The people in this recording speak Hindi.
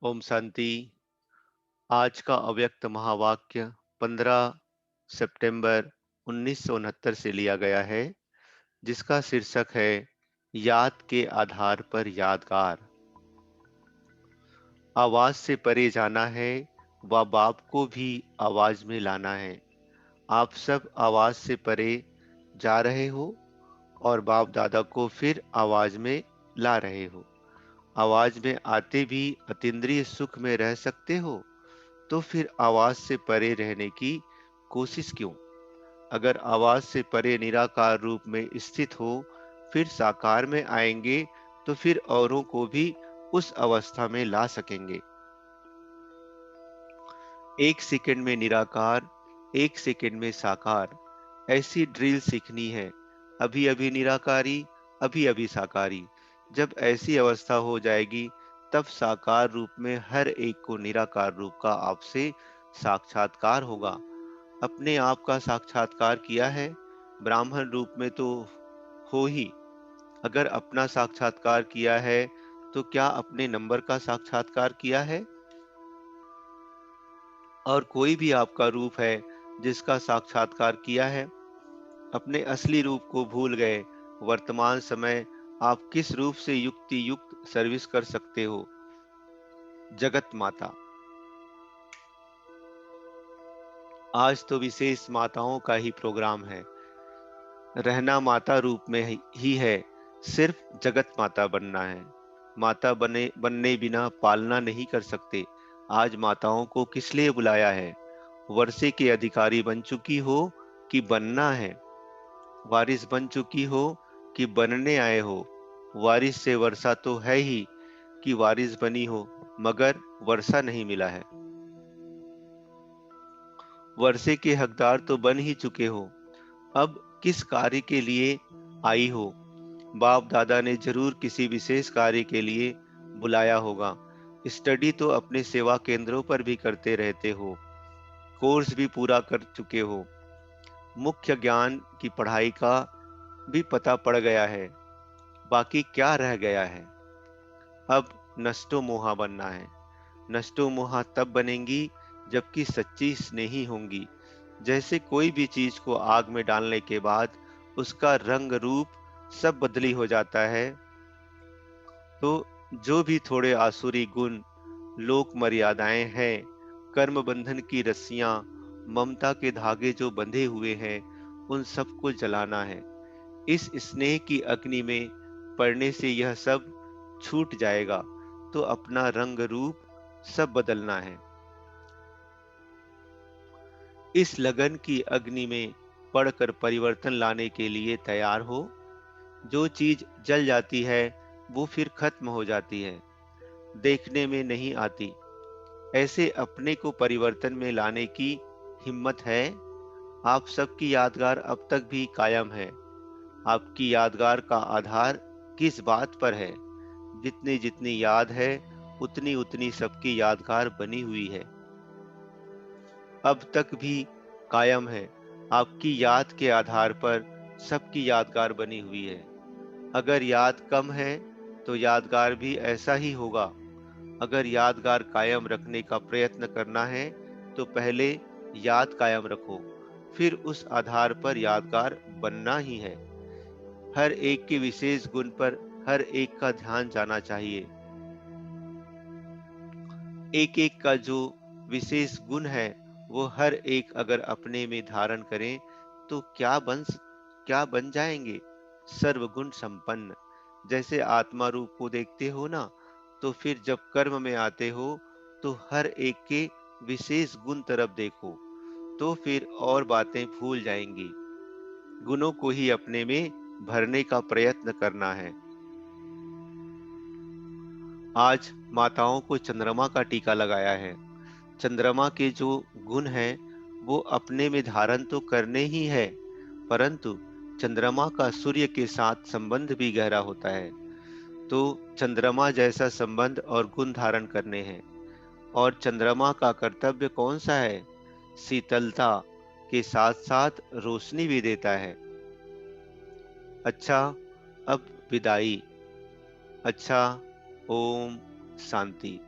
ओम शांति। आज का अव्यक्त महावाक्य 15 सितंबर 1969 से लिया गया है, जिसका शीर्षक है याद के आधार पर यादगार। आवाज से परे जाना है व बाप को भी आवाज में लाना है। आप सब आवाज से परे जा रहे हो और बाप दादा को फिर आवाज में ला रहे हो। आवाज में आते भी अतीन्द्रिय सुख में रह सकते हो, तो फिर आवाज से परे रहने की कोशिश क्यों? अगर आवाज से परे निराकार रूप में स्थित हो, फिर साकार में आएंगे तो फिर औरों को भी उस अवस्था में ला सकेंगे। एक सेकंड में निराकार, एक सेकंड में साकार, ऐसी ड्रिल सीखनी है। अभी अभी निराकारी, अभी अभी साकारी। जब ऐसी अवस्था हो जाएगी, तब साकार रूप में हर एक को निराकार रूप का आपसे साक्षात्कार होगा। अपने आप का साक्षात्कार किया है, ब्राह्मण रूप में तो हो ही। अगर अपना साक्षात्कार किया है, तो क्या अपने नंबर का साक्षात्कार किया है? और कोई भी आपका रूप है जिसका साक्षात्कार किया है? अपने असली रूप को भूल गए। वर्तमान समय आप किस रूप से युक्ति युक्त सर्विस कर सकते हो? जगत माता। आज तो विशेष माताओं का ही प्रोग्राम है। रहना माता रूप में ही है, सिर्फ जगत माता बनना है। माता बनने बिना पालना नहीं कर सकते। आज माताओं को किस लिए बुलाया है? वर्षे के अधिकारी बन चुकी हो कि बनना है? वारिस बन चुकी हो कि बनने आए हो? वारिस से वर्षा तो है ही कि वारिस बनी हो, मगर वर्षा नहीं मिला है। वर्षे के हकदार तो बन ही चुके हो, अब किस कार्य के लिए आई हो? बाप दादा ने जरूर किसी विशेष कार्य के लिए बुलाया होगा। स्टडी तो अपने सेवा केंद्रों पर भी करते रहते हो, कोर्स भी पूरा कर चुके हो, मुख्य ज्ञान की पढ़ाई का भी पता पड़ गया है। बाकी क्या रह गया है? अब नष्टो मोहा बनना है। नष्टो मोहा तब बनेंगी जबकि सच्ची स्नेही होंगी। जैसे कोई भी चीज को आग में डालने के बाद उसका रंग रूप सब बदली हो जाता है, तो जो भी थोड़े आसुरी गुण, लोक मर्यादाएं हैं, कर्म बंधन की रस्सियां, ममता के धागे जो बंधे हुए हैं, उन सबको जलाना है। इस स्नेह की अग्नि में पड़ने से यह सब छूट जाएगा, तो अपना रंग रूप सब बदलना है। इस लगन की अग्नि में पड़कर परिवर्तन लाने के लिए तैयार हो। जो चीज जल जाती है वो फिर खत्म हो जाती है, देखने में नहीं आती। ऐसे अपने को परिवर्तन में लाने की हिम्मत है। आप सबकी यादगार अब तक भी कायम है। आपकी यादगार का आधार किस बात पर है? जितनी जितनी याद है, उतनी उतनी सबकी यादगार बनी हुई है, अब तक भी कायम है। आपकी याद के आधार पर सबकी यादगार बनी हुई है। अगर याद कम है तो यादगार भी ऐसा ही होगा। अगर यादगार कायम रखने का प्रयत्न करना है, तो पहले याद कायम रखो, फिर उस आधार पर यादगार बनना ही है। हर एक के विशेष गुण पर हर एक का ध्यान जाना चाहिए। एक एक का जो विशेष गुण है, वो हर एक अगर अपने में धारण करें, तो क्या बन जाएंगे? सर्वगुण संपन्न। जैसे आत्मा रूप को देखते हो ना, तो फिर जब कर्म में आते हो, तो हर एक के विशेष गुण तरफ देखो, तो फिर और बातें भूल जाएंगी। गुणों को ही अपने में भरने का प्रयत्न करना है। आज माताओं को चंद्रमा का टीका लगाया है। चंद्रमा के जो गुण हैं, वो अपने में धारण तो करने ही है, परंतु चंद्रमा का सूर्य के साथ संबंध भी गहरा होता है। तो चंद्रमा जैसा संबंध और गुण धारण करने हैं। और चंद्रमा का कर्तव्य कौन सा है? शीतलता के साथ साथ रोशनी भी देता है। अच्छा, अब विदाई। अच्छा, ओम शांति।